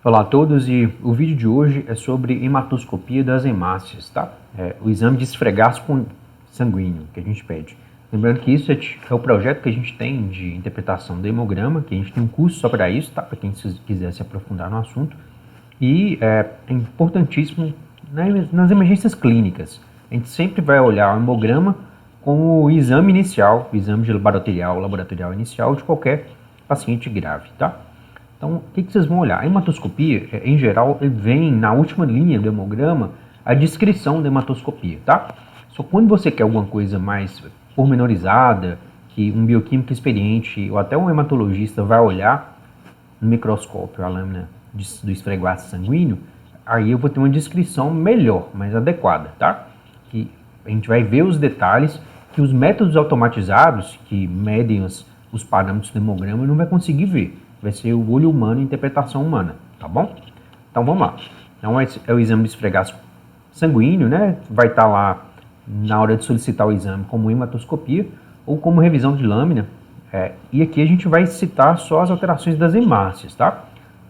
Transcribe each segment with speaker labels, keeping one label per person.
Speaker 1: Olá a todos, e o vídeo de hoje é sobre hematoscopia das hemácias, tá? O exame de esfregaço sanguíneo que a gente pede. Lembrando que isso é o projeto que a gente tem de interpretação do hemograma, que a gente tem um curso só para isso, tá? Para quem quiser se aprofundar no assunto. E é importantíssimo, né, nas emergências clínicas. A gente sempre vai olhar o hemograma como o exame inicial, o exame de laboratorial inicial de qualquer paciente grave, tá? Então, o que vocês vão olhar? A hematoscopia, em geral, vem na última linha do hemograma a descrição da hematoscopia, tá? Só quando você quer alguma coisa mais pormenorizada, que um bioquímico experiente ou até um hematologista vai olhar no microscópio a lâmina do esfregaço sanguíneo, aí eu vou ter uma descrição melhor, mais adequada, tá? Que a gente vai ver os detalhes que os métodos automatizados que medem os parâmetros do hemograma não vai conseguir ver. Vai ser o olho humano e interpretação humana, tá bom? Então vamos lá. Então é o exame de esfregaço sanguíneo, né? Vai estar lá na hora de solicitar o exame como hematoscopia ou como revisão de lâmina. E aqui a gente vai citar só as alterações das hemácias, tá?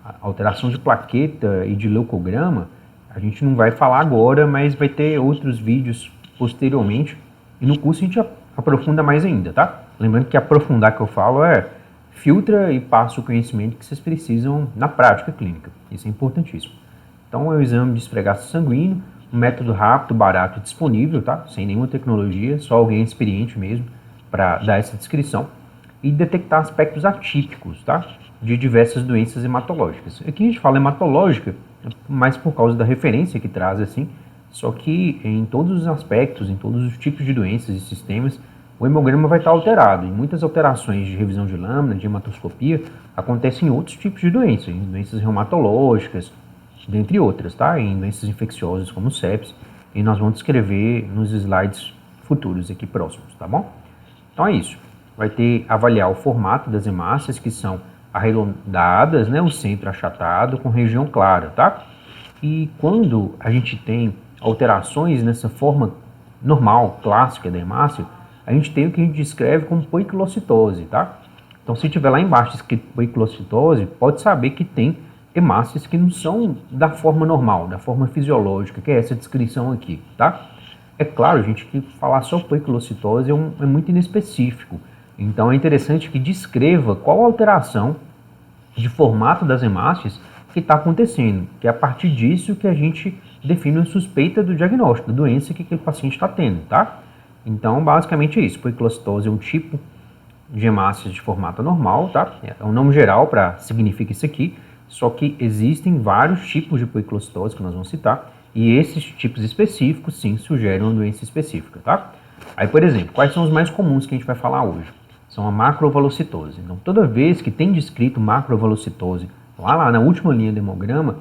Speaker 1: A alteração de plaqueta e de leucograma a gente não vai falar agora, mas vai ter outros vídeos posteriormente. E no curso a gente aprofunda mais ainda, tá? Lembrando que aprofundar que eu falo filtra e passa o conhecimento que vocês precisam na prática clínica. Isso é importantíssimo. Então é o exame de esfregaço sanguíneo, um método rápido, barato e disponível, tá? Sem nenhuma tecnologia, só alguém experiente mesmo para dar essa descrição. E detectar aspectos atípicos, tá? De diversas doenças hematológicas. Aqui a gente fala hematológica, mais por causa da referência que traz assim, só que em todos os aspectos, em todos os tipos de doenças e sistemas, o hemograma vai estar alterado. E muitas alterações de revisão de lâmina, de hematoscopia, acontecem em outros tipos de doenças, em doenças reumatológicas, dentre outras, tá? Em doenças infecciosas como sepsis, e nós vamos descrever nos slides futuros aqui próximos, tá bom? Então é isso. Vai ter avaliar o formato das hemácias, que são arredondadas, né? O centro achatado com região clara, tá? E quando a gente tem alterações nessa forma normal, clássica da hemácia, a gente tem o que a gente descreve como poiquilocitose, tá? Então, se tiver lá embaixo escrito poiquilocitose, pode saber que tem hemácias que não são da forma normal, da forma fisiológica, que é essa descrição aqui, tá? É claro, gente, que falar só poiquilocitose é muito inespecífico. Então, é interessante que descreva qual a alteração de formato das hemácias que está acontecendo, que é a partir disso que a gente define a suspeita do diagnóstico, da doença que aquele paciente está tendo, tá? Então, basicamente é isso. Poiquilocitose é um tipo de hemácias de formato anormal, tá? É um nome geral para significar isso aqui, só que existem vários tipos de poiquilocitose que nós vamos citar, e esses tipos específicos, sim, sugerem uma doença específica, tá? Aí, por exemplo, quais são os mais comuns que a gente vai falar hoje? São a macrovalocitose. Então, toda vez que tem descrito macrovalocitose lá na última linha do hemograma,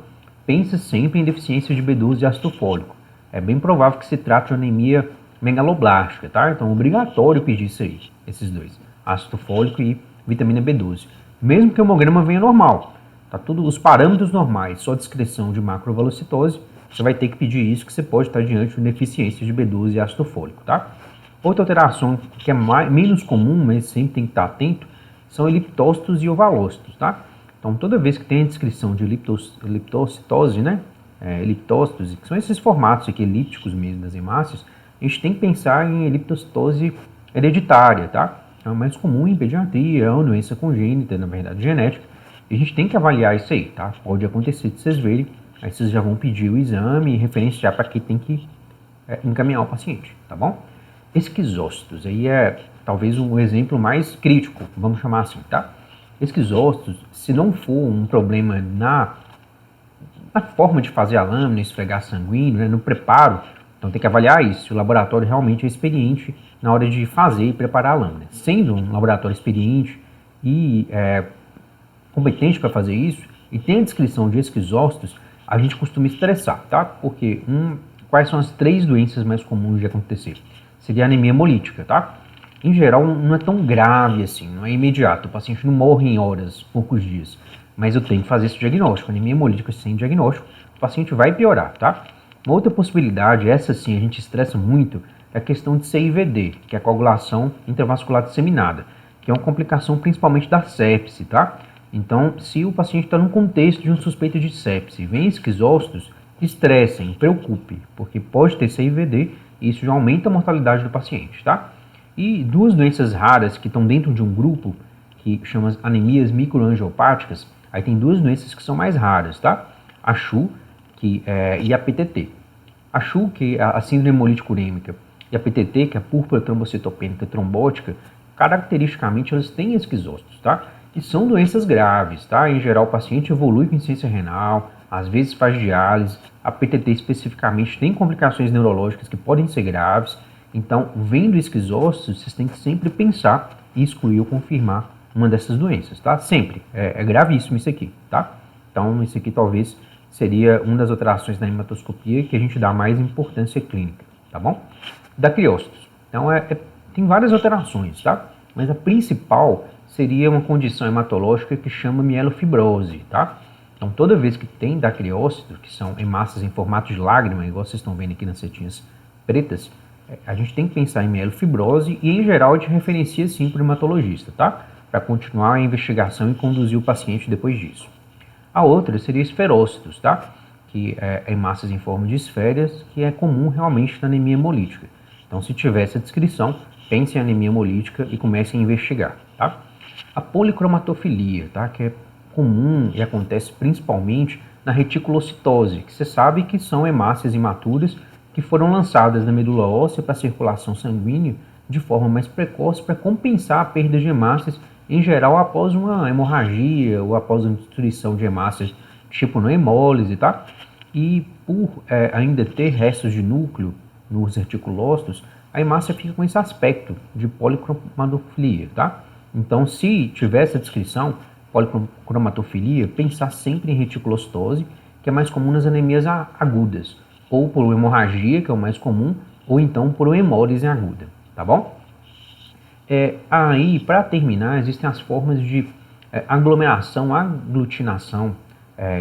Speaker 1: pensa sempre em deficiência de B12 e ácido fólico. É bem provável que se trate de anemia megaloblástica, tá? Então, é obrigatório pedir isso aí, esses dois, ácido fólico e vitamina B12. Mesmo que o hemograma venha normal, tá tudo os parâmetros normais, só descrição de macrovalocitose, você vai ter que pedir isso, que você pode estar diante de deficiência de B12 e ácido fólico, tá? Outra alteração que é menos comum, mas sempre tem que estar atento, são eliptócitos e ovalócitos, tá? Então, toda vez que tem a descrição de eliptocitose, né? Eliptócitos, que são esses formatos aqui elípticos mesmo das hemácias, a gente tem que pensar em eliptocitose hereditária, tá? É o mais comum em pediatria, é uma doença congênita, na verdade, genética. E a gente tem que avaliar isso aí, tá? Pode acontecer de vocês verem, aí vocês já vão pedir o exame e referenciar para quem tem que encaminhar o paciente, tá bom? Esquizócitos, aí é talvez um exemplo mais crítico, vamos chamar assim, tá? Esquizócitos, se não for um problema na forma de fazer a lâmina, esfregar sanguíneo, né, no preparo, então tem que avaliar isso, se o laboratório realmente é experiente na hora de fazer e preparar a lâmina. Sendo um laboratório experiente e competente para fazer isso, e tem a descrição de esquizócitos, a gente costuma estressar, tá? Porque quais são as 3 doenças mais comuns de acontecer? Seria a anemia hemolítica, tá? Em geral, não é tão grave assim, não é imediato, o paciente não morre em horas, poucos dias. Mas eu tenho que fazer esse diagnóstico, anemia hemolítica sem diagnóstico, o paciente vai piorar, tá? Uma outra possibilidade, essa sim a gente estressa muito, é a questão de CIVD, que é a coagulação intravascular disseminada, que é uma complicação principalmente da sepse, tá? Então, se o paciente está num contexto de um suspeito de sepse, vem esquizócitos, estressem, preocupe, porque pode ter CIVD e isso já aumenta a mortalidade do paciente, tá? E duas doenças raras que estão dentro de um grupo, que chama anemias microangiopáticas, aí tem duas doenças que são mais raras, tá? A CHU e a PTT. A CHU, que é a síndrome hemolítica urêmica, e a PTT, que é a púrpura trombocitopênica trombótica, caracteristicamente elas têm esquizócitos, tá? E são doenças graves, tá? Em geral, o paciente evolui com insuficiência renal, às vezes faz diálise. A PTT especificamente tem complicações neurológicas que podem ser graves. Então, vendo esquizócitos, vocês têm que sempre pensar e excluir ou confirmar uma dessas doenças, tá? Sempre. É gravíssimo isso aqui, tá? Então, isso aqui talvez seria uma das alterações na hematoscopia que a gente dá mais importância clínica, tá bom? Dacriócitos. Então, tem várias alterações, tá? Mas a principal seria uma condição hematológica que chama mielofibrose, tá? Então, toda vez que tem dacriócitos, que são hemácias em formato de lágrima, igual vocês estão vendo aqui nas setinhas pretas, a gente tem que pensar em mielofibrose e, em geral, a gente referencia sim para o hematologista, tá? Para continuar a investigação e conduzir o paciente depois disso. A outra seria esferócitos, tá? Que é hemácias em forma de esferas, que é comum realmente na anemia hemolítica. Então, se tiver essa descrição, pense em anemia hemolítica e comece a investigar, tá? A policromatofilia, tá? Que é comum e acontece principalmente na reticulocitose, que você sabe que são hemácias imaturas que foram lançadas na medula óssea para a circulação sanguínea de forma mais precoce para compensar a perda de hemácias, em geral após uma hemorragia ou após uma destruição de hemácias tipo na hemólise, tá? E por ainda ter restos de núcleo nos reticulócitos, a hemácia fica com esse aspecto de policromatofilia, tá? Então, se tiver essa descrição, policromatofilia, pensar sempre em reticulocitose, que é mais comum nas anemias agudas, ou por hemorragia, que é o mais comum, ou então por hemólise aguda, tá bom? Aí, para terminar, existem as formas de aglomeração, aglutinação,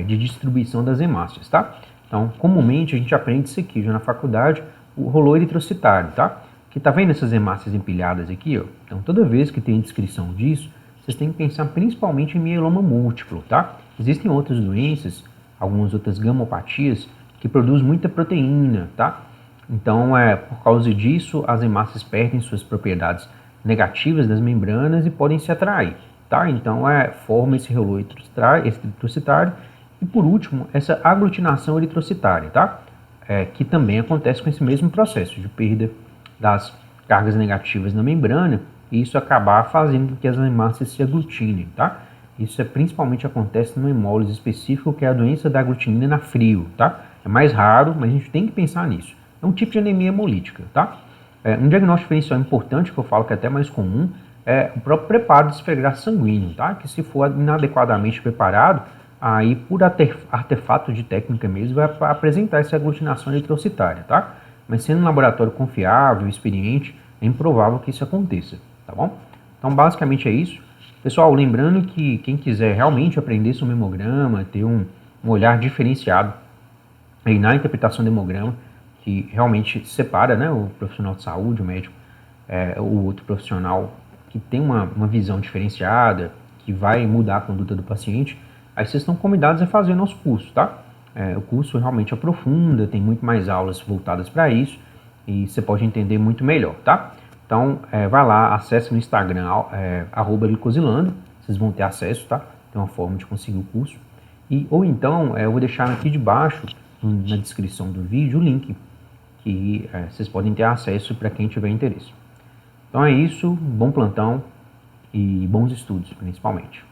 Speaker 1: de distribuição das hemácias, tá? Então, comumente a gente aprende isso aqui já na faculdade, o rolo eritrocitário, tá? Que tá vendo essas hemácias empilhadas aqui, ó? Então, toda vez que tem descrição disso, vocês têm que pensar principalmente em mieloma múltiplo, tá? Existem outras doenças, algumas outras gamopatias, que produzem muita proteína, tá? Então, por causa disso, as hemácias perdem suas propriedades negativas das membranas e podem se atrair, tá? Então, forma esse rolo eritrocitário. E, por último, essa aglutinação eritrocitária, tá? Que também acontece com esse mesmo processo de perda das cargas negativas na membrana e isso acabar fazendo com que as hemácias se aglutinem, tá? Isso principalmente acontece no hemólise específico, que é a doença da aglutinina frio, tá? É mais raro, mas a gente tem que pensar nisso. É um tipo de anemia hemolítica, tá? Um diagnóstico diferencial importante, que eu falo que é até mais comum, é o próprio preparo de esfregaço sanguíneo, tá? Que se for inadequadamente preparado, aí por artefato de técnica mesmo, vai apresentar essa aglutinação eritrocitária, tá? Mas sendo um laboratório confiável, experiente, é improvável que isso aconteça, tá bom? Então, basicamente é isso. Pessoal, lembrando que quem quiser realmente aprender sobre o hemograma, ter um olhar diferenciado aí na interpretação do hemograma, que realmente separa, né, o profissional de saúde, o médico, o outro profissional que tem uma visão diferenciada, que vai mudar a conduta do paciente, aí vocês estão convidados a fazer nosso curso, tá? O curso realmente aprofunda, tem muito mais aulas voltadas para isso e você pode entender muito melhor, tá? Então, vai lá, acesse no Instagram, @glicosilando, vocês vão ter acesso, tá? Tem uma forma de conseguir o curso. Ou então, eu vou deixar aqui debaixo, na descrição do vídeo, o link, que vocês podem ter acesso para quem tiver interesse. Então é isso, bom plantão e bons estudos, principalmente.